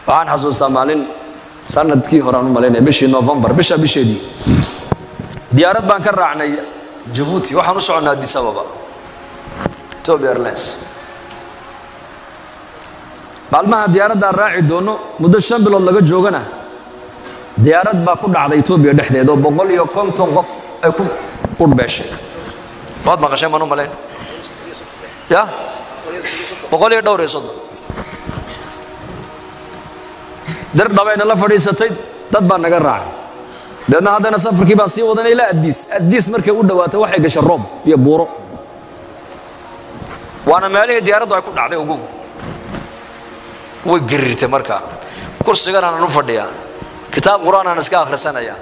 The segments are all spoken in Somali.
waxaan xasuustaa maalin sanadkii hore aan u maleynay bishii November bisheedii diyaarad baan ka raacnay Djibouti waxaan u soconaa Addis Ababa Ethiopia Airlines maalmaha diyaaradda raaci doono muddo 5 bilood laga joogana diyaarad baa ku dhacday Ethiopia dhexdeeda 150 qof ay ku qurbeeshay waad maqashay ma maleyn ya 100 dar dhabayna la fadhiisatay dad baa naga raacay dadna hadana safarkii baa sii wadanay ilaa Addis markay u dhawaatay waxay gashay roob iyo buuro waana meelihii diyaaraddu ay ku dhacday ugu way girirtay markaa kursigan aan u fadhiyaa kitaab quraan aan iska akhrisanaya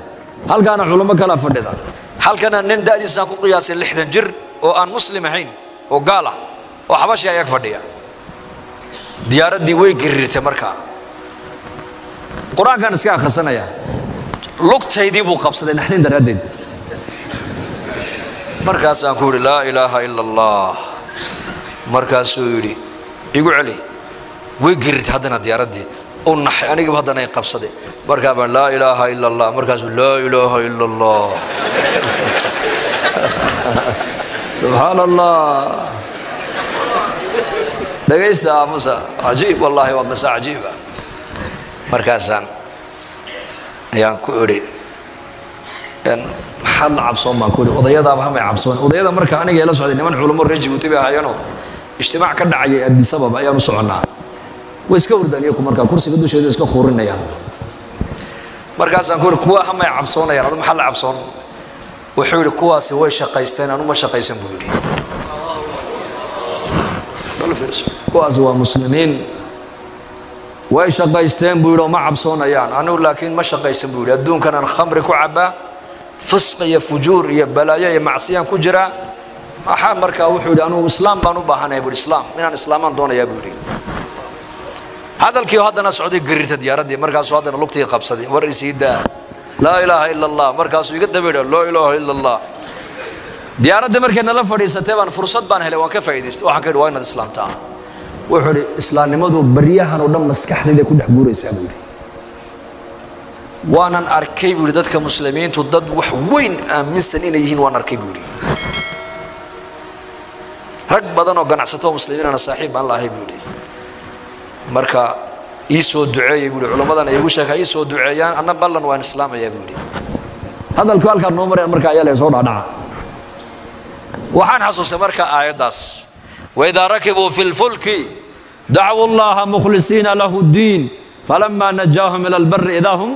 halkaana culimo kala fadhida halkana nin daadiisa ku qiyaasay 60 jir oo aan muslim ahayn oo gaal ah oo xabashi ayag fadhiya diyaaradii way girirtay markaa quraan kan iska akhrisanaya lugtaydii buu qabsaday naxdin daraadeed markaas aan ku la ilaaha illa allah markaas uu yiri igu celi way girirtay hadana diyaaradii oo naxay aniga hadana ay qabsaday markaa baan la ilaaha illa allah markaas la ilaaha illa allah subhanallah dhageysta musa ajiib wallahi waa masa ajiiba markaasaan ayaan ku iri maxaad la cabsoon baan ku iri odayadaaba hamay cabsoon odayada marka aniga ila socday niman culimo reer Djibouti bay ahaayeen ijtimaac ka dhacay Addis Ababa ayaan u soconaa way iska hurdaniyo markaa kursiga dusheeda iska khoorinayaan markaasaan ku iri kuwa hamay cabsoonayaan adoo maxaa la cabsoon wuxuu iri kuwaasi way shaqaysteen anu ma shaqaysan buu iri kuwaasi waa muslimiin way shaqaysteen buu iri ma cabsoonayaan anu laakiin ma shaqaysan buu iri adduunkan aan khamri ku cabaa fisq iyo fujuur iyo balaayo iyo macsiyaan ku jira waxa markaa wuxuu iri anu islaam baan u baahanahay buu islaam inaan islaamaan doonayaa buu iri hadalkii hadana Saudi girirta diyaaradii markaas hadana lugtii qabsaday war isiida la ilaaha illa allah markaas iga dabeeyo la ilaaha illa allah diyaaradda markay nala fadhiisatay baan fursad baan helay waan ka faa'iideystay waxaan ka yiri waa inaad islaamta wuxuu iri islaamnimadu bariyahan oo dhan maskaxdayda ku dhex guuraysaa buu iri waanan arkay buu dadka muslimiintu dad wax weyn aaminsan inay yihiin waan arkay buu iri rag badan oo ganacsato muslimiinana saaxiib aan laahay buu iri marka iisoo duceeyay buu culamadan ay ugu sheekay iisoo duceeyaan anna ballan waan islaamaya buu iri hadalku halka noo mareen marka ayaa la soo dhaadhaca waxaan xasuustay marka aayadaas وإذا ركبوا في الفلك دعوا الله مخلصين له الدين فلما نجاهم إلى البر إذا هم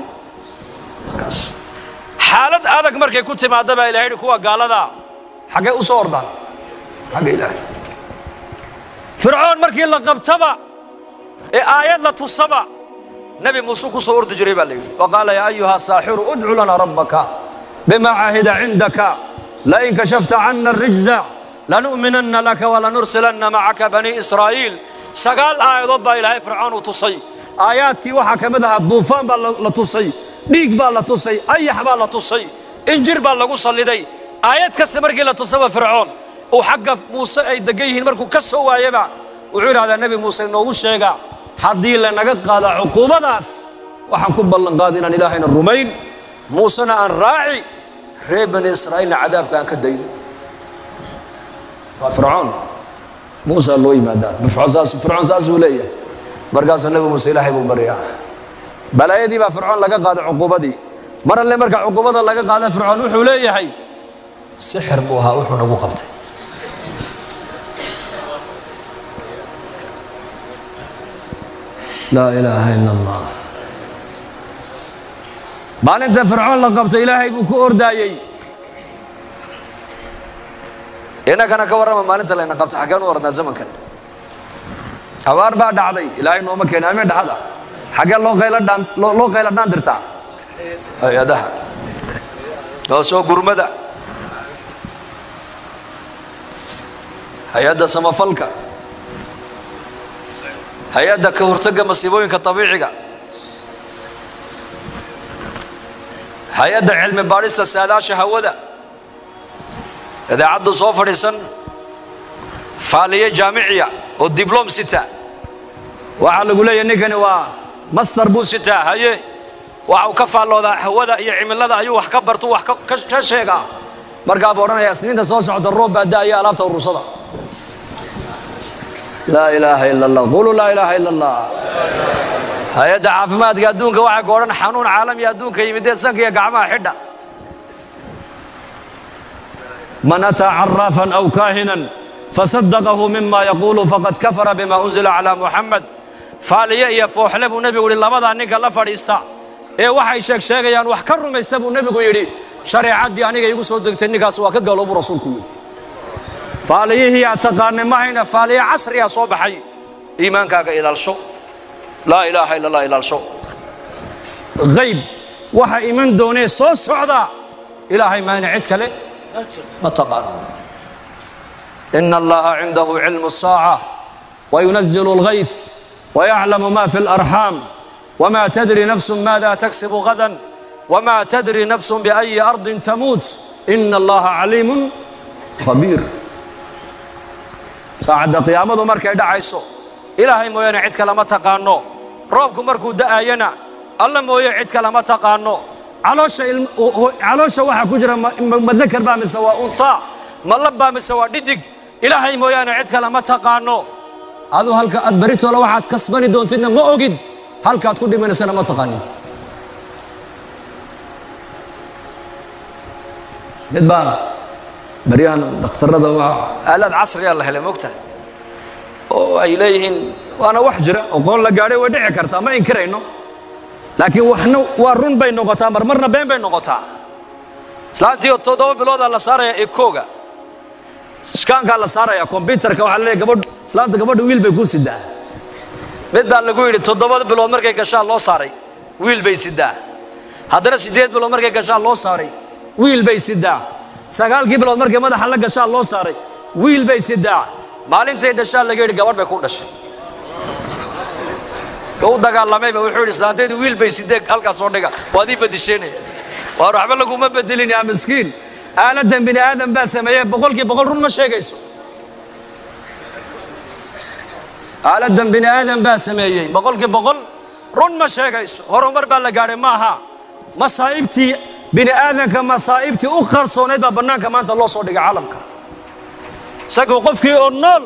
حالة هذاك مركي كنت مع دبا إلهي كوا قال هذا حاجة أصور ده حاجة إلهي فرعون مركي لقب تبع آيات لا تصبع نبي موسى صور تجربة لي وقال يا أيها الساحر ادع لنا ربك بما عهد عندك لئن كشفت عنا الرجز لنؤمنن لك ولنرسلن معك بني إسرائيل سقال آيات با إلهي فرعون وتصي آياتك وحا كمدها الضوفان با لتصي ديك با لتصي أيح با لتصي إنجر با لقصة لدي آيات كستمركي لتصوى فرعون وحق موسى أي دقيه المركو كسوا ويبع وعير هذا النبي موسى إنه وشيقع حدي لنا قاد عقوبة ناس وحن كبلا قادنا إلهينا الرومين موسى أن راعي ريب بني إسرائيل عذاب كان كدين فرعون موسى الله يمدار فرعون ساس وليه مرقاس النبي موسى إلهي ببريا بلا يدي با فرعون لقى قاد عقوبة دي مرة اللي مرقع عقوبة لقى قاد فرعون وحو ليه حي سحر بوها وحو نبو قبته لا إله إلا الله ما أنت فرعون لقبت إلهي بكو أردايي هنا كان كورما ما أنت لأن قبت حكان وردنا زمن كان أوار بعد عضي إلهي نوما كان أمين هذا حكان لو غير دان درتا يا ده لو سو غرمدا هيدا سما فلكا هيدا كهرتجا مصيبوين كطبيعية هيدا علم باريس السادة شهودا إذا عدوا صوفر سن فعالية جامعية والدبلوم 6 وعلى قولي إني كانوا master buu sitaa haye waxa uu ka faalloodaa hawada iyo cimilada ayuu wax ka barto wax ka sheegaa markaa buu odhanayaa isniinta soo socda roob baa da'aya alaabta urursada laa ilaaha ila allah qulu laa ilaaha ila allah hay-adda caafimaadka adduunka waxay ku odhan xanuun caalami adduunka yimidee sanka iyo gacmaha xidha man ataa caraafan aw kaahinan fasadaqahu mima yaquulu faqad kafara bima unzila calaa muxamed faaliye iyo fooxle buu nebigu yidhi labadaa ninka la fadhiista ee waxay sheegayaan wax ka rumaysta buu nebigu yidhi shareecaddii aniga igu soo degtay ninkaas waa ka gaaloobu rasuulku yidhi faaliyihii aad taqaanay mahayna faaliye casriyaa soo baxay iimaankaaga ilaalsho laa ilaaha ila allah ilaalsho hayb waxa iman doonee soo socda ilaahay maayna cid kale ma taqaano ina allaha cindahu cilmu الsaaca wayunazilu اlghayth ويعلم ما في الأرحام وما تدري نفس ماذا تكسب غدا وما تدري نفس بأي أرض تموت إن الله عليم خبير ساعد قيامته مركي دعيسو إلهي مويانا عدك لما تقانو روبكم مركو دعاينا الله مويا عدك لما تقانو علوشة واحد كجرة مذكر بام سواء أنطاع ملب بام سواء ديدك إلهي مويانا عدك لما تقانو aduu halka aad baritoola waxaad kasbani doontidna ma ogid halkaad ku dhimanaysana ma taqaanin mid baa baryahan dhakhtarada waa aalaad casriya la helay moogtahay oo ay leeyihiin waana wax jira oqoon la gaadhay way dhici kartaa ma inkirayno laakiin waxna waa run bay noqotaa marmarna been bay noqotaa islaantii 7 bilooda la saaraya ekooga iskaanka la saaraya computerka waxa la gabadh islaanta gabadh wiil bay ku sidaa mid baa lagu yiri 7 bilood markay gashaa loo saaray wiil bay sidaa haddana 8 bilood markay gashaa loo saaray wiil bay sidaa 9 bilood markay madaxa la gashaa loo saaray wiil bay sidaa maalintay dhashaa laga yiri gabadh bay ku dhashay oo dagaalamay baa wuxuu yiri islaanteedu wiil bay sidee halka soo dhiga waadi badisheynay waa waxba lagu ma bedelin yaa miskiin aaladan bini aadam baa sameeyay boqolkiiba run ma sheegayso aaladan bini aadam baa sameeyay boqolkiiba run ma sheegayso horumar baa la gaaray maaha masaa'ibtii bini aadamka masaa'ibtii u qarsooneed baa banaanka maanta loo soo dhigay caalamka sagoo qofkii oo nool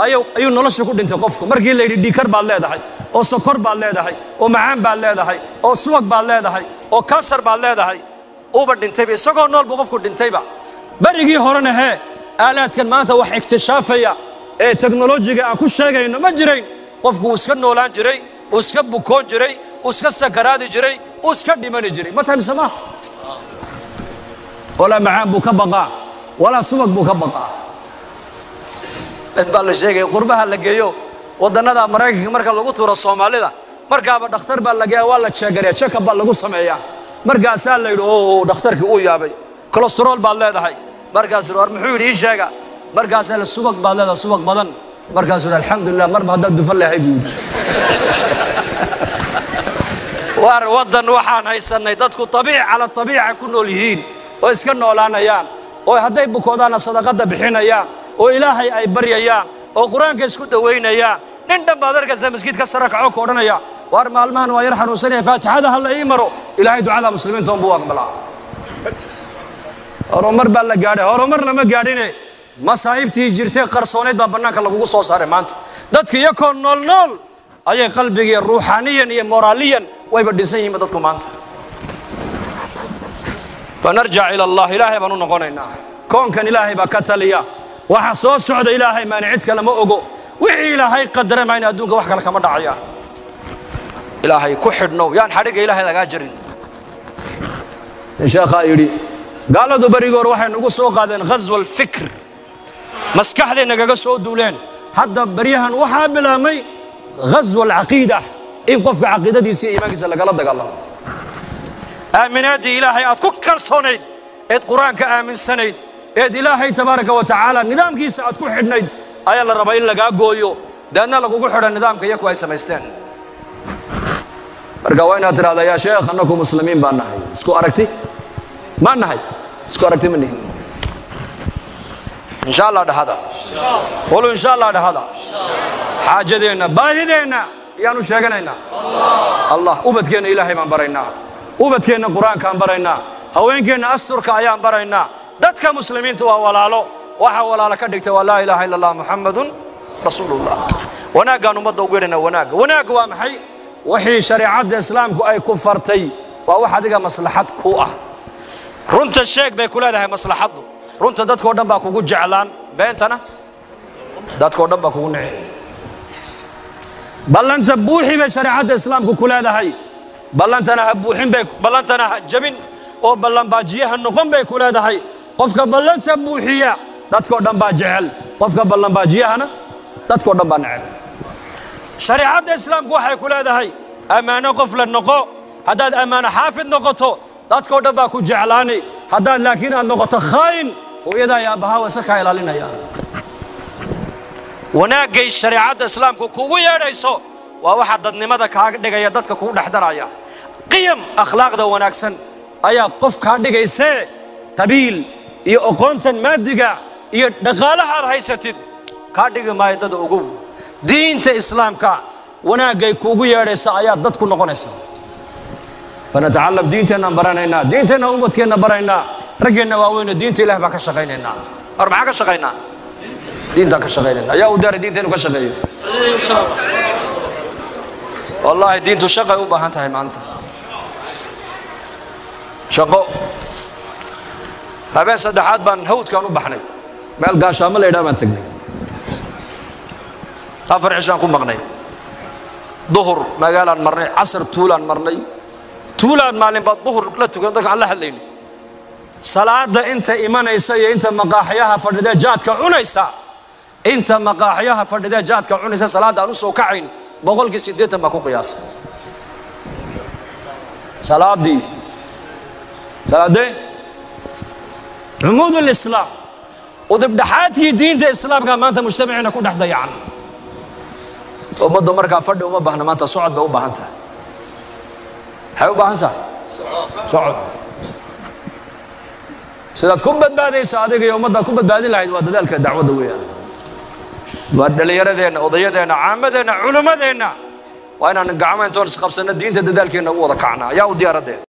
ayuu nolosha ku dhintay qofku markii la yidhi dhiikar baad leedahay oo sokor baad leedahay oo macaan baad leedahay oo subag baad leedahay oo kansar baad leedahay uba dhintayba isagoo nool buu qofku dhintayba barigii horena hee aalaadkan maanta wax iktishaafaya ee teknolojiga aan ku sheegayno ma jirayn qofku uu iska noolaan jiray uu iska bukoon jiray uu iska sakaraadi jiray uu iska dhimani jiray ma tahay sama wala macaan buu ka baqaa wala subag buu ka baqaa baa la sheegay qurbaha la geeyo wadannada Mareykanka marka lagu tuuro Soomaalida markaaba dhakhtar baa la geeyaa waa la check-gareeyaa check-up baa lagu sameeyaa markaasaa la yidhi oo dhakhtarkii uu yaabay cholesterol baad leedahay markaasuu war muxuu yidhi ii sheega markaasaa la subag baad leedahay subag badan markaasuu yidhi alxamdulilah marba haddaad dufan leehay buu yidhi war waddan waxaan haysanay dadku tabiic cala tabiica ku nool yihiin oo iska noolaanayaan oo hadday bukoodaana sadaqada bixinayaan oo ilaahay ay baryayaan oo quraanka isku daweynayaan nin dhan baad arkaysaa masjidka sare kaco ku odhanaya war maalmahan waa yar xanuunsanaya faatixada hal ii maro ilaahay ducada muslimiinta buu aqbalaa horumar baa la gaadhay horumar lama gaadhine masaa'ibtii jirtay qarsooneed baa banaanka lagu soo saaray maanta dadka iyakoo nool ayay qalbiga ruuxaaniyan iyo moraaliyan wayba dhisan yihiin dadku maanta fanarja ila allah ilaahay baan u noqonaynaa koonkan ilaahay baa ka taliya waxa soo socda ilaahay maanicid kale ma ogo wixii ilaahay qadaray ma in adduunka wax kale kama dhacaya ilaahay ku xidhno yaan xariga ilaahay laga jarin sheekha yiri gaaladu barigoor waxay nagu soo qaadeen ghazwal fikr maskaxdeena kaga soo duuleen hadda bariyahan waxa bilaamay ghazwal aqiidah in qofka aqiidadiisa iyo iimaankiisa lagala dagaalamo aaminaadi ilaahay aad ku kalsoonayd ee quraanka aaminsanayd ee ilaahay tabaaraka wa taala nidaamkiisa aad ku xidhnayd ayaa la rabaa in laga gooyo dadna lagu xidhan nidaamka iyagu ay sameysteen marka waa inaad tiraahdaa yaa sheekh annagu muslimiin baan nahay isku aragti ma nahay isku aragti ma nihin insha Allah dhahada qolo insha Allah dhahada xaajadeena baahideena yaanu sheeganaynaa الله ubadkeena ilaahay baan baraynaa ubadkeena quraankaan baraynaa haweenkeena asturka ayaan baraynaa dadka muslimiintu waa walaalo waxa walaalo ka dhigtay waa laa ilaaha illa allah muhammadun rasuulullah wanaagaan umada ugu yeedhana wanaag waa maxay wixii shariicada islaamku ay ku fartay waa wax adiga maslaxad ku ah runta sheeg bay ku leedahay maslaxadu runta dadkoo dhan baa kugu jeclaan beentana dadkoo dhan baa kugu nicay ballanta buuxi bay shariicada islaamku ku leedahay ballantana ha buuxin bay ballantana ha jabin oo ballan baajiyaha noqon bay ku leedahay qofka ballanta buuxiya dadkoo dhan baa jecel qofka ballan baajiyahana dadkoo dhan baa neceb shariicada islaamku waxay ku leedahay amaano qof la noqo haddaad amaano xaafid noqoto dadkoo dhan baa ku jeclaani haddaad laakiin aad noqoto khaayin hooyadaa iyo aabbahaa wasa kaa ilaalinayaan wanaagay shariicada islaamku kugu yeedhayso waa waxa dadnimada kaaga dhigaya dadka kugu dhexdaraya qiyam akhlaaqda wanaagsan ayaa qof kaa dhigaysee qabiil iyo aqoontan maadiga iyo dhaqaalaha aad haysatid kaa dhigi maayo dad ogow diinta islaamka wanaagay kugu yeedhaysa ayaa dad ku noqonaysa fanatacallam diinteenna baranaynaa diinteenna ummadkeenna baraynaa raggeena waaweyn diinta ilaahay baan ka shaqaynaynaa war maxaa ka shaqaynaa diintaan ka shaqaynaynaa ayaa u daaray diinteenu ka shaqeeyo wallahi diintu shaqay u baahan tahay maanta shaqo habeen saddexaad baan hawdkaan u baxnay meel gaashaamo la yidhaha baan tagnay 4 cishaan ku maqnay duhur magaalaan marnay casr tuulaan marnay tuulaan maalin baad duhur la tukan dadka aan la hadlaynay salaada inta imanaysa iyo inta maqaaxiyaha fadhida jaadka cunaysa inta maqaaxiyaha fadhida jaadka cunaysa salaada aan u soo kacayn 80% baa ku qiyaasay salaadii عمود الإسلام ودبدحاتي دين الإسلام كان ما أنت مجتمعنا كل حدا يعني وما دمر كافرد وما بهنا ما أنت صعد بأو بهنتها حيو بهنتها صعد سيدات كبت بعدين صادق يوم ما كبت بعدين لا يدود ذلك الدعوة دوية ودل يردنا وضيدنا عامدنا علماءنا وأنا نقعمين تونس 5 سنة دين تدلك إنه هو ذكرنا يا ودي أردين